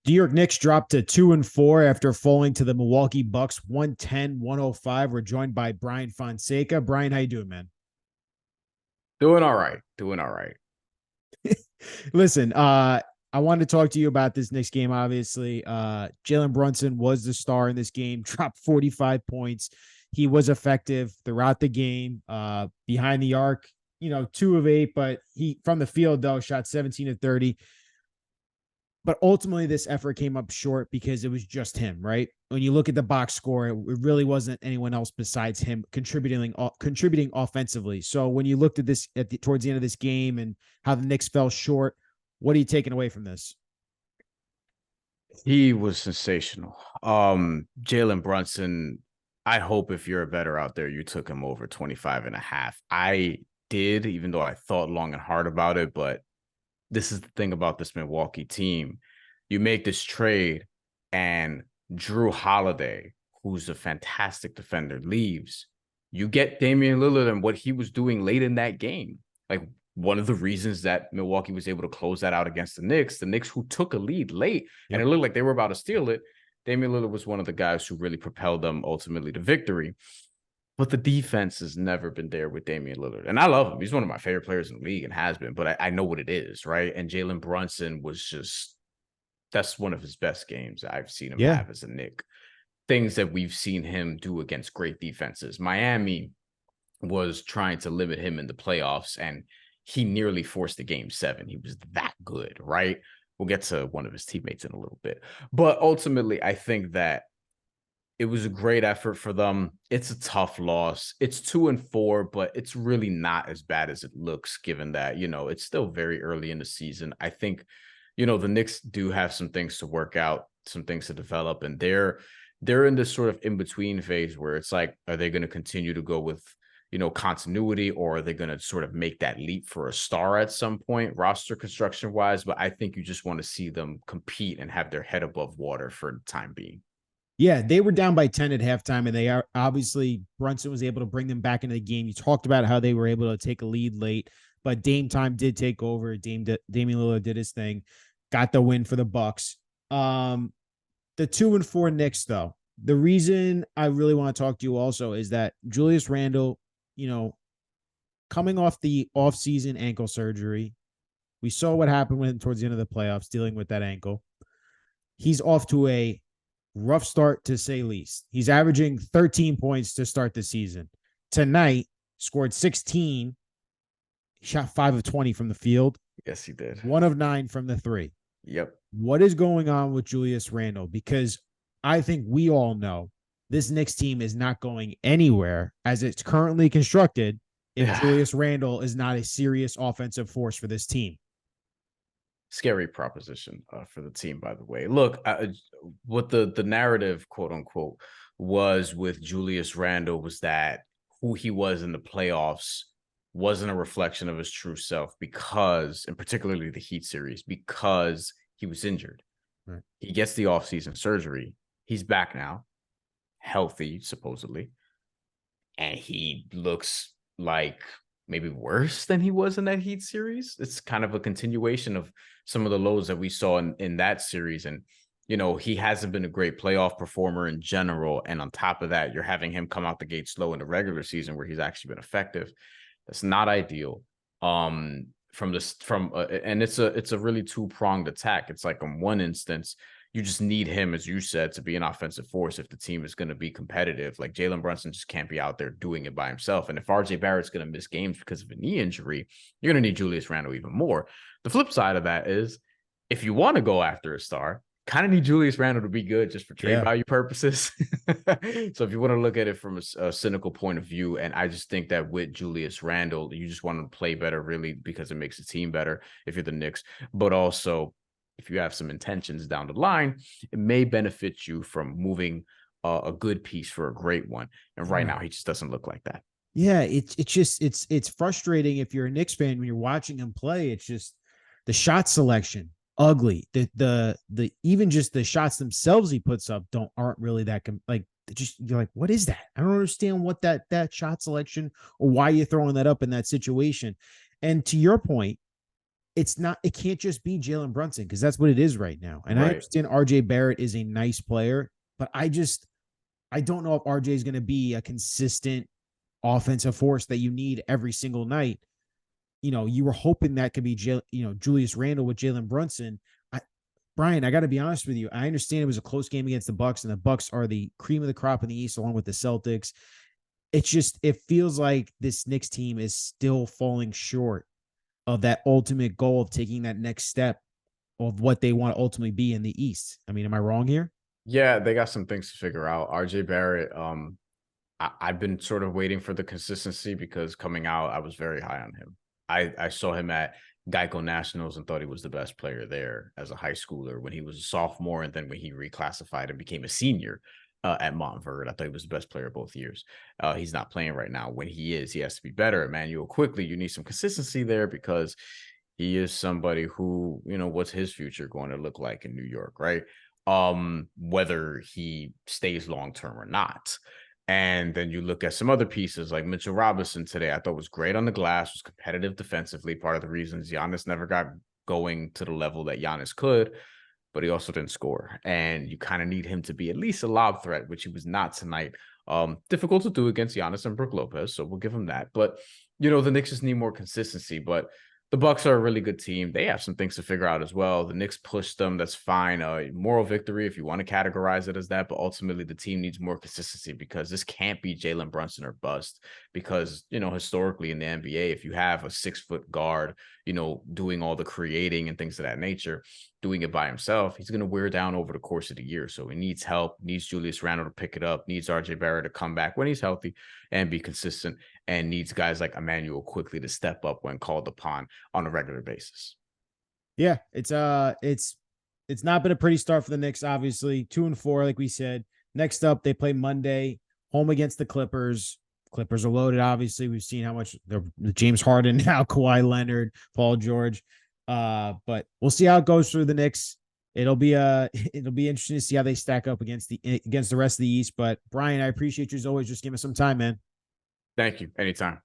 New York Knicks dropped to 2-4 after falling to the Milwaukee Bucks 110-105. We're joined by Bryan Fonseca. Bryan, how you doing, man? Doing all right. Doing all right. Listen, I wanted to talk to you about this Knicks game. Obviously, Jalen Brunson was the star in this game, dropped 45 points. He was effective throughout the game, behind the arc, 2 of 8, but he from the field, though, shot 17 of 30. But ultimately, this effort came up short because it was just him, right? When you look at the box score, it really wasn't anyone else besides him contributing offensively. So when you looked at this towards the end of this game and how the Knicks fell short, what are you taking away from this? He was sensational. Jalen Brunson, I hope if you're a better out there, you took him over 25 and a half. I did, even though I thought long and hard about it, but this is the thing about this Milwaukee team. You make this trade and Drew Holiday, who's a fantastic defender, leaves. You get Damian Lillard and what he was doing late in that game. Like one of the reasons that Milwaukee was able to close that out against the Knicks who took a lead late and it looked like they were about to steal it. Damian Lillard was one of the guys who really propelled them ultimately to victory. But the defense has never been there with Damian Lillard. And I love him. He's one of my favorite players in the league and has been, but I know what it is, right? And Jalen Brunson was just, that's one of his best games I've seen him Yeah. have as a Knick. Things that we've seen him do against great defenses. Miami was trying to limit him in the playoffs, and he nearly forced the game 7. He was that good, right? We'll get to one of his teammates in a little bit. But ultimately, I think that it was a great effort for them. It's a tough loss. It's 2-4, but it's really not as bad as it looks, given that, it's still very early in the season. I think, the Knicks do have some things to work out, some things to develop, and they're in this sort of in-between phase where it's like, are they going to continue to go with, continuity, or are they going to sort of make that leap for a star at some point, roster construction wise? But I think you just want to see them compete and have their head above water for the time being. Yeah, they were down by 10 at halftime, and they are obviously Brunson was able to bring them back into the game. You talked about how they were able to take a lead late, but Dame time did take over. Damian Lillard did his thing, got the win for the Bucks. The 2-4 Knicks, though, the reason I really want to talk to you also is that Julius Randle, coming off the offseason ankle surgery, we saw what happened with him towards the end of the playoffs, dealing with that ankle. He's off to a rough start, to say least. He's averaging 13 points to start the season. Tonight, scored 16, shot 5 of 20 from the field. Yes, he did. 1 of 9 from the 3. Yep. What is going on with Julius Randle? Because I think we all know this Knicks team is not going anywhere as it's currently constructed if Julius Randle is not a serious offensive force for this team. Scary proposition for the team, by the way. Look, what the narrative, quote unquote, was with Julius Randle was that who he was in the playoffs wasn't a reflection of his true self because, and particularly the Heat series, because he was injured. Right. He gets the offseason surgery. He's back now, healthy, supposedly. And he looks like maybe worse than he was in that Heat series. It's kind of a continuation of some of the lows that we saw in that series. And, he hasn't been a great playoff performer in general. And on top of that, you're having him come out the gate slow in the regular season where he's actually been effective. That's not ideal. And it's a really two-pronged attack. It's like in one instance, you just need him, as you said, to be an offensive force if the team is going to be competitive. Like Jalen Brunson just can't be out there doing it by himself. And if RJ Barrett's going to miss games because of a knee injury, you're going to need Julius Randle even more. The flip side of that is if you want to go after a star, kind of need Julius Randle to be good just for trade value purposes. So if you want to look at it from a cynical point of view, and I just think that with Julius Randle, you just want to play better really because it makes the team better if you're the Knicks, but also if you have some intentions down the line, it may benefit you from moving a good piece for a great one. And right now, he just doesn't look like that. Yeah, it's frustrating if you're a Knicks fan when you're watching him play. It's just the shot selection, ugly. The even just the shots themselves he puts up aren't really that you're like, what is that? I don't understand what that shot selection or why you're throwing that up in that situation. And to your point, it can't just be Jalen Brunson because that's what it is right now. And I Right. understand RJ Barrett is a nice player, but I don't know if RJ is going to be a consistent offensive force that you need every single night. You were hoping that could be, Julius Randle with Jalen Brunson. Brian, I got to be honest with you. I understand it was a close game against the Bucks, and the Bucks are the cream of the crop in the East, along with the Celtics. It feels like this Knicks team is still falling short of that ultimate goal of taking that next step of what they want to ultimately be in the East. I mean, am I wrong here? Yeah, they got some things to figure out. RJ Barrett, I've been sort of waiting for the consistency because coming out, I was very high on him. I saw him at Geico Nationals and thought he was the best player there as a high schooler when he was a sophomore, and then when he reclassified and became a senior at Montverde, I thought he was the best player both years. He's not playing right now. When he is, he has to be better. Emmanuel quickly, you need some consistency there because he is somebody who, what's his future going to look like in New York, right? Whether he stays long term or not. And then you look at some other pieces like Mitchell Robinson today, I thought was great on the glass, was competitive defensively. Part of the reasons Giannis never got going to the level that Giannis could, but he also didn't score. And you kind of need him to be at least a lob threat, which he was not tonight. Difficult to do against Giannis and Brook Lopez, so we'll give him that. But, the Knicks just need more consistency. But the Bucks are a really good team. They have some things to figure out as well. The Knicks pushed them. That's fine. Moral victory, if you want to categorize it as that. But ultimately, the team needs more consistency because this can't be Jalen Brunson or bust. Because, historically in the NBA, if you have a 6-foot guard, doing all the creating and things of that nature, doing it by himself, he's going to wear down over the course of the year. So he needs help, needs Julius Randle to pick it up, needs RJ Barrett to come back when he's healthy and be consistent, and needs guys like Emmanuel quickly to step up when called upon on a regular basis. Yeah, it's not been a pretty start for the Knicks, obviously. 2-4, like we said. Next up, they play Monday, home against the Clippers. Clippers are loaded, obviously. We've seen how much the James Harden now, Kawhi Leonard, Paul George. But we'll see how it goes through the Knicks. It'll be interesting to see how they stack up against the rest of the East. But Brian, I appreciate you as always. Just give us some time, man. Thank you. Anytime.